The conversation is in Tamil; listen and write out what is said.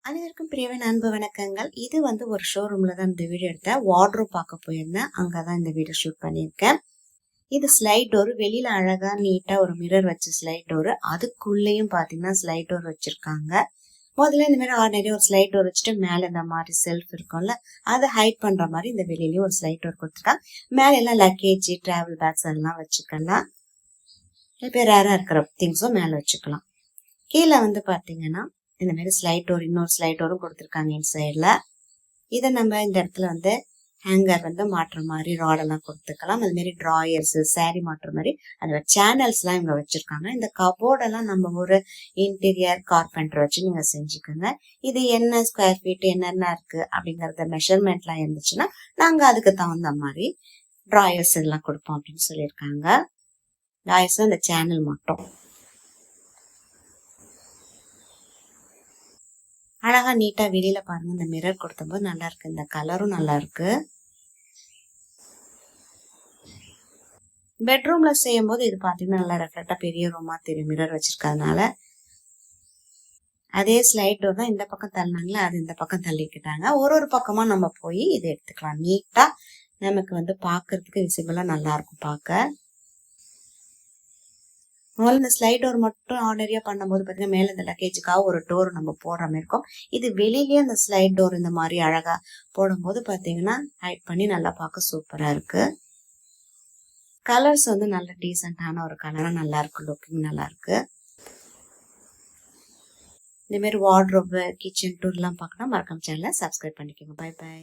அனைவருக்கும் பிரியவின் அன்பு வணக்கங்கள். இது ஒரு ஷோரூம்ல தான் இந்த வீடியோ எடுத்தேன். வார்ட்ரோப் பார்க்க போயிருந்தேன். அங்கதான் இந்த வீடியோ ஷூட் பண்ணியிருக்கேன். இது ஸ்லைட் டோர். வெளியில அழகா நீட்டா ஒரு மிரர் வச்சு ஸ்லைட் டோர். அதுக்குள்ளேயும் பாத்தீங்கன்னா ஸ்லைட் டோர் வச்சிருக்காங்க. முதல்ல இந்த மாதிரி ஆர்டினரி ஒரு ஸ்லைட் டோர் வச்சுட்டு மேல இந்த மாதிரி செல்ஃப் இருக்கும்ல, அதை ஹைட் பண்ற மாதிரி இந்த வெளியிலயும் ஒரு ஸ்லைட் டோர் கொடுத்துருக்காங்க. மேல எல்லாம் லக்கேஜ், டிராவல் பேக்ஸ் அதெல்லாம் வச்சுக்கலாம். இப்போ ரேரா இருக்கிற திங்ஸும் மேல வச்சுக்கலாம். கீழே பாத்தீங்கன்னா இந்த மாதிரி ஸ்லைட் டோர், இன்னொரு ஸ்லைட் டோரும் கொடுத்துருக்காங்க இன்சைட்ல. இதை நம்ம இந்த இடத்துல ஹேங்கர் மாட்டுற மாதிரி ராடெல்லாம் கொடுத்துக்கலாம். அது மாதிரி டிராயர்ஸ், சாரி மாட்டுற மாதிரி அந்த சேனல்ஸ் எல்லாம் இவங்க வச்சிருக்காங்க. இந்த கபோர்டெல்லாம் நம்ம ஒரு இன்டீரியர் கார்பெண்டர் வச்சு நீங்க செஞ்சுக்கோங்க. இது என்ன ஸ்கொயர் ஃபீட் என்னென்ன இருக்கு அப்படிங்கறத மெஷர்மெண்ட்லாம் இருந்துச்சுன்னா நாங்க அதுக்கு தகுந்த மாதிரி டிராயர்ஸ் எல்லாம் கொடுப்போம் அப்படின்னு சொல்லியிருக்காங்க. டிராயர்ஸ் அந்த சேனல் மட்டும் அழகா நீட்டா வெளியில பாருங்க. இந்த மிரர் கொடுத்தபோது நல்லா இருக்கு. இந்த கலரும் நல்லா இருக்கு. பெட்ரூம்ல செய்யும் போது இது பாத்தீங்கன்னா நல்லா ரெஃப்ளெக்டா பெரிய ரூமா தெரியும் மிரர் வச்சிருக்கிறதுனால. அதே ஸ்லைட் டோர் தான் இந்த பக்கம் தள்ளினாங்களா, அது இந்த பக்கம் தள்ளிக்கிட்டாங்க. ஒரு பக்கமா நம்ம போய் இதை எடுத்துக்கலாம். நீட்டா நமக்கு பாக்குறதுக்கு விசிபிளா நல்லா இருக்கும் பார்க்க. முதல்ல இந்த ஸ்லைட் டோர் மட்டும் ஆர்டினரியா பண்ணும்போது பாத்தீங்கன்னா மேல இந்த லக்கேஜுக்காக ஒரு டோர் நம்ம போடுற மாதிரி இருக்கும். இது வெளியிலயே அந்த ஸ்லைட் டோர் இந்த மாதிரி அழகா போடும்போது பாத்தீங்கன்னா ஹைட் பண்ணி நல்லா பார்க்க சூப்பரா இருக்கு. கலர்ஸ் நல்ல டீசென்டான ஒரு கலரா நல்லா இருக்கு. லுக்கிங் நல்லா இருக்கு. இந்த மாதிரி வார்ட்ரோப், கிச்சன் டூர் எல்லாம் பார்க்கணும். மறக்காம சேனலை சப்ஸ்கிரைப் பண்ணிக்கோங்க. Bye by.